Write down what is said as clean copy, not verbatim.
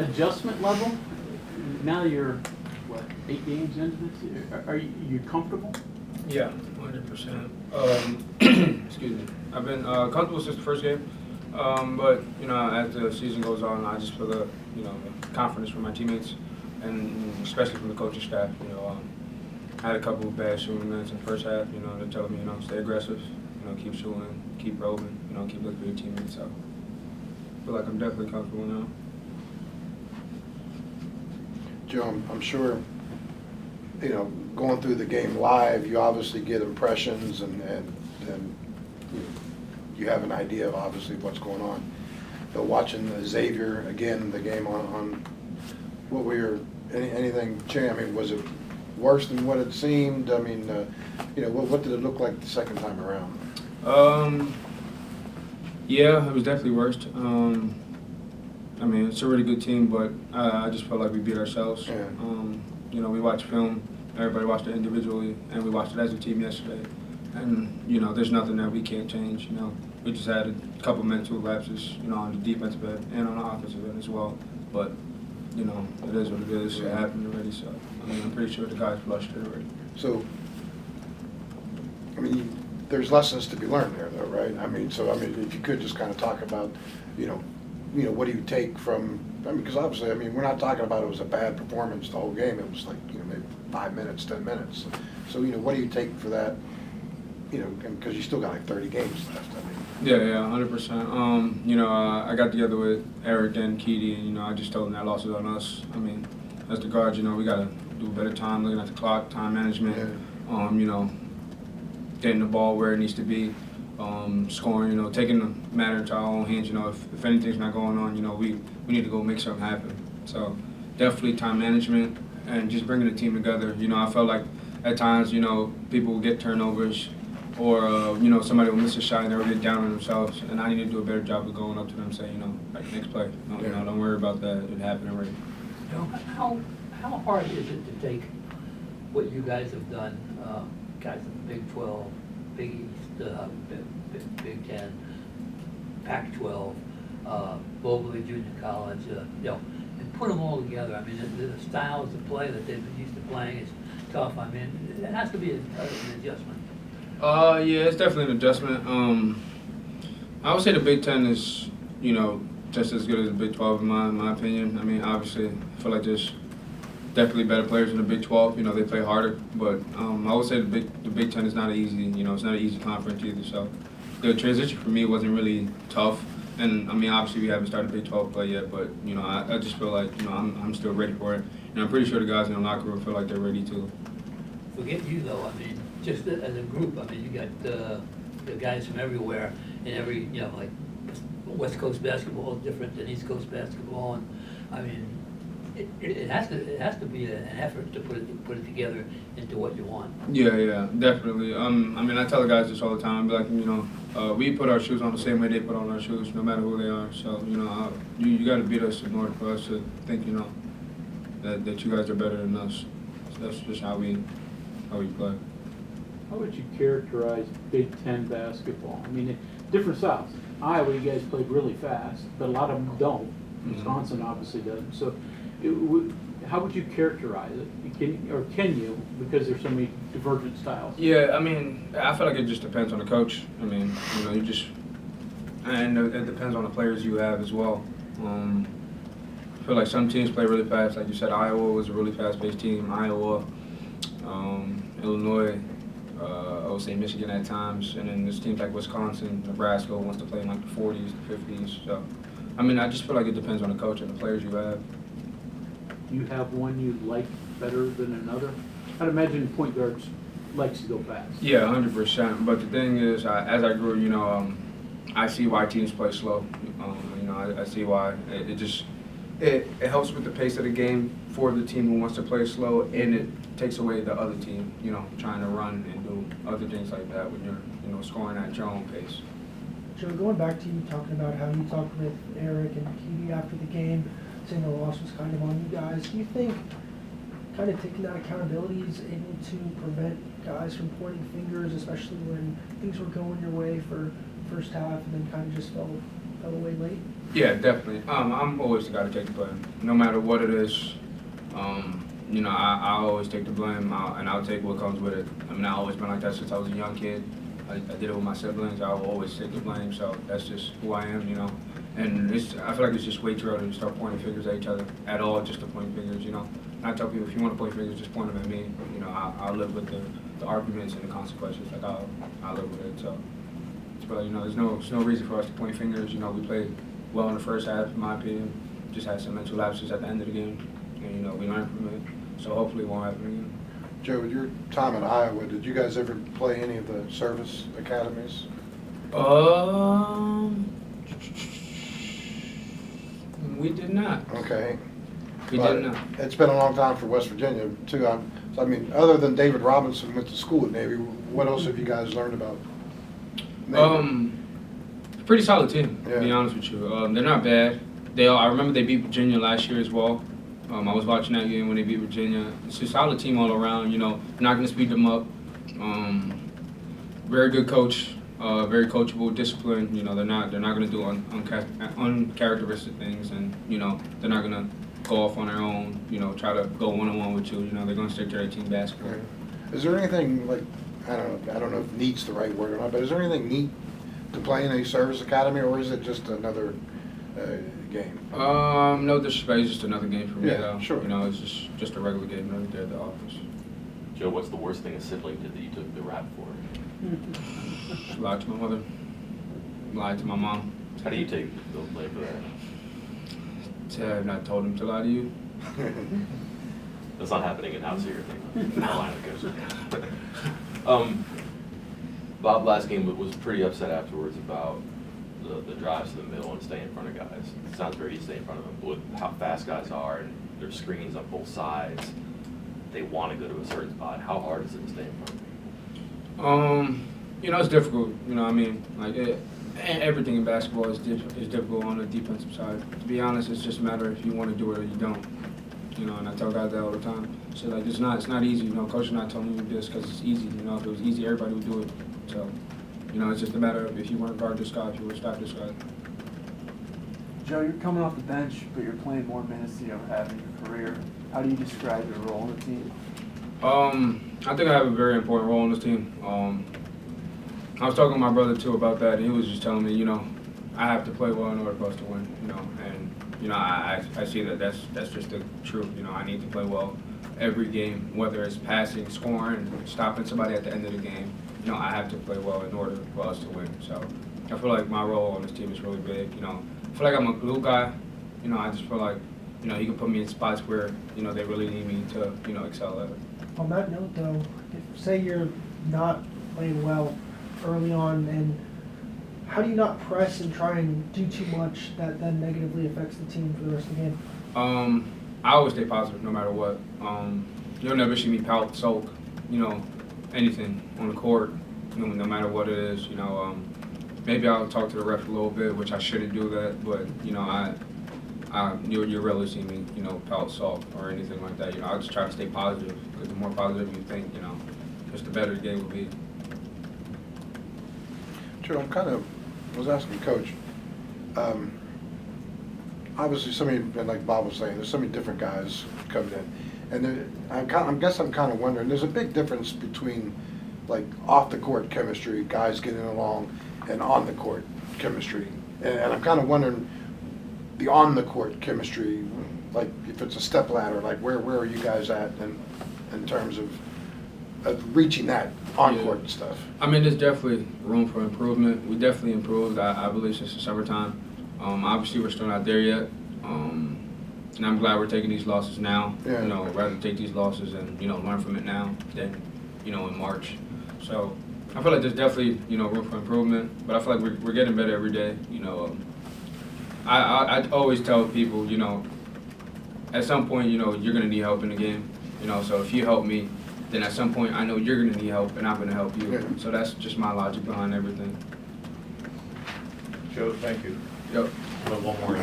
adjustment level, now you're, what, 8 games into this, are you comfortable? Yeah, 100%. Excuse me. I've been comfortable since the first game, but as the season goes on, I just feel the confidence from my teammates, and especially from the coaching staff. I had a couple of bad shooting minutes in the first half. They're telling me stay aggressive, keep shooting, keep rolling, keep looking for your teammates. So I feel like I'm definitely comfortable now. Joe, I'm sure, going through the game live, you obviously get impressions and you have an idea of obviously what's going on. But watching Xavier again, the game on what were your anything change? I mean, was it worse than what it seemed? I mean, what did it look like the second time around? Yeah, it was definitely worse. I mean, it's a really good team, but I just felt like we beat ourselves. Yeah. We watched film, everybody watched it individually, and we watched it as a team yesterday. And, there's nothing that we can't change. We just had a couple mental lapses, on the defensive end and on the offensive end as well. But, it is what it is. It happened already, so, I'm pretty sure the guys flushed it already. So, there's lessons to be learned there, though, right? If you could just kind of talk about, what do you take from? Because obviously, we're not talking about it was a bad performance the whole game. It was like, maybe 5 minutes, 10 minutes. So, what do you take for that? Because you still got like 30 games left. Yeah, 100%. I got together with Eric and Keedy, and I just told them that loss is on us. As the guards, we got to do a better time looking at the clock, time management. Yeah. Getting the ball where it needs to be. Scoring, taking the matter into our own hands. If anything's not going on, we need to go make something happen. So definitely time management and just bringing the team together. I felt like at times, people will get turnovers or, somebody will miss a shot and they'll get down on themselves. And I need to do a better job of going up to them and saying, like next play. Don't worry about that. It happened already. How hard is it to take what you guys have done, guys in the Big 12, Big East, Big 10, Pac-12, Mobley Junior College, and put them all together? The styles of play that they've been used to playing is tough. It has to be an adjustment. Yeah, it's definitely an adjustment. I would say the Big 10 is, just as good as the Big 12 in my opinion. Obviously, I feel like there's definitely better players in the Big 12. They play harder, but I would say the Big 10 is not easy. It's not an easy conference either. So the transition for me wasn't really tough. And obviously we haven't started Big 12 play yet, but I just feel like I'm still ready for it. And I'm pretty sure the guys in the locker room feel like they're ready too. Forget you though. Just as a group. You got the guys from everywhere, and every like West Coast basketball is different than East Coast basketball, and it has to be an effort to put it together into what you want. Yeah, definitely. I tell the guys this all the time. We put our shoes on the same way they put on our shoes, no matter who they are. So you got to beat us in order for us to think that you guys are better than us. So that's just how we play. How would you characterize Big Ten basketball? Different styles. Iowa, you guys played really fast, but a lot of them don't. Mm-hmm. Wisconsin obviously doesn't. So, how would you characterize it? Can you? Because there's so many divergent styles. Yeah, I feel like it just depends on the coach. And it depends on the players you have as well. I feel like some teams play really fast. Like you said, Iowa was a really fast-paced team. Iowa, Illinois. I would say Michigan at times, and then there's teams like Wisconsin, Nebraska wants to play in like the 40s, the 50s. So, I just feel like it depends on the coach and the players you have. Do you have one you like better than another? I'd imagine point guards likes to go fast. Yeah, 100%. But the thing is, as I grew, I see why teams play slow. I see why it helps with the pace of the game for the team who wants to play slow, and it takes away the other team, trying to run and do other things like that when you're, scoring at your own pace. Joe, going back to you talking about how you talked with Eric and Keedy after the game, saying the loss was kind of on you guys, do you think kind of taking that accountability is able to prevent guys from pointing fingers, especially when things were going your way for first half and then kind of just fell away late? Yeah, definitely. I'm always the guy to take the blame, no matter what it is. You know, I always take the blame, and I'll take what comes with it. I mean, I've always been like that since I was a young kid. I did it with my siblings. I will always take the blame, so that's just who I am, you know. And I feel like it's just way too early to start pointing fingers at each other at all, just to point fingers, you know. And I tell people, if you want to point fingers, just point them at me. You know, I'll live with the arguments and the consequences. Like, I'll live with it, so. But, you know, there's no reason for us to point fingers. You know, we played well in the first half, in my opinion. Just had some mental lapses at the end of the game. And, you know, we learned from it. So hopefully it won't happen again. Joe, with your time in Iowa, did you guys ever play any of the service academies? We did not. Okay. We But did not. It's been a long time for West Virginia, too. I mean, other than David Robinson went to school at Navy, what else have you guys learned about Navy? Pretty solid team, to be Yeah. honest with you. They're not bad. I remember they beat Virginia last year as well. I was watching that game when they beat Virginia. It's a solid team all around. You know, not going to speed them up. Very good coach. Very coachable, disciplined. You know, they're not going to do uncharacteristic things, and you know, they're not going to go off on their own. You know, try to go one-on-one with you. You know, they're going to stick to their team basketball. Is there anything like, I don't know if neat's the right word or not, but is there anything neat to play in a service academy, or is it just another game? No disrespect, it's just another game for me. Yeah, though. sure. You know, it's just a regular game right there at the office. Joe, what's the worst thing a sibling did that you took the rap for? Lied to my mother. Lied to my mom. How do you take the blame for that? Have not told him to lie to you. That's not happening in house here. Carolina coach. Bob last game was pretty upset afterwards about the drives to the middle and staying in front of guys. It sounds very easy to stay in front of them, but with how fast guys are and there's screens on both sides, they want to go to a certain spot. How hard is it to stay in front of people? You know, it's difficult. You know, I mean, like everything in basketball is difficult on the defensive side. To be honest, it's just a matter if you want to do it or you don't. You know, and I tell guys that all the time. So like, it's not easy. You know, coach is not telling you this because it's easy. You know, if it was easy, everybody would do it. So, you know, it's just a matter of if you want to guard this guy, if you want to stop this guy. Joe, you're coming off the bench, but you're playing more minutes than you ever have in your career. How do you describe your role in the team? I think I have a very important role in this team. I was talking to my brother too about that, and he was just telling me, you know, I have to play well in order for us to win. You know, and you know, I see that's just the truth. You know, I need to play well every game, whether it's passing, scoring, stopping somebody at the end of the game. You know, I have to play well in order for us to win. So I feel like my role on this team is really big. You know, I feel like I'm a glue guy. You know, I just feel like, you know, he can put me in spots where, you know, they really need me to, you know, excel at it. On that note, though, if say you're not playing well early on, and how do you not press and try and do too much that then negatively affects the team for the rest of the game? I always stay positive no matter what. You'll never see me pout, sulk, you know, anything on the court, you know, no matter what it is. You know, maybe I'll talk to the ref a little bit, which I shouldn't do that, but you know, you rarely see me, you know, pout, sulk, or anything like that. You know, I just try to stay positive, because the more positive you think, you know, just the better the game will be. Joe, I was asking Coach, obviously and like Bob was saying, there's so many different guys coming in. And I'm kind of wondering, there's a big difference between like off the court chemistry, guys getting along, and on the court chemistry. And I'm kind of wondering, the on the court chemistry, like if it's a step ladder, like where are you guys at in terms of reaching that on-court stuff? I mean, there's definitely room for improvement. We definitely improved, I believe, since the summertime. Obviously, we're still not there yet. And I'm glad we're taking these losses now. Yeah. You know, rather take these losses and, you know, learn from it now than, you know, in March. So I feel like there's definitely, you know, room for improvement. But I feel like we're getting better every day. You know, I always tell people, you know, at some point, you know, you're going to need help in the game. You know, so if you help me, then at some point I know you're going to need help and I'm going to help you. Yeah. So that's just my logic behind everything. Joe, thank you. Yep. One more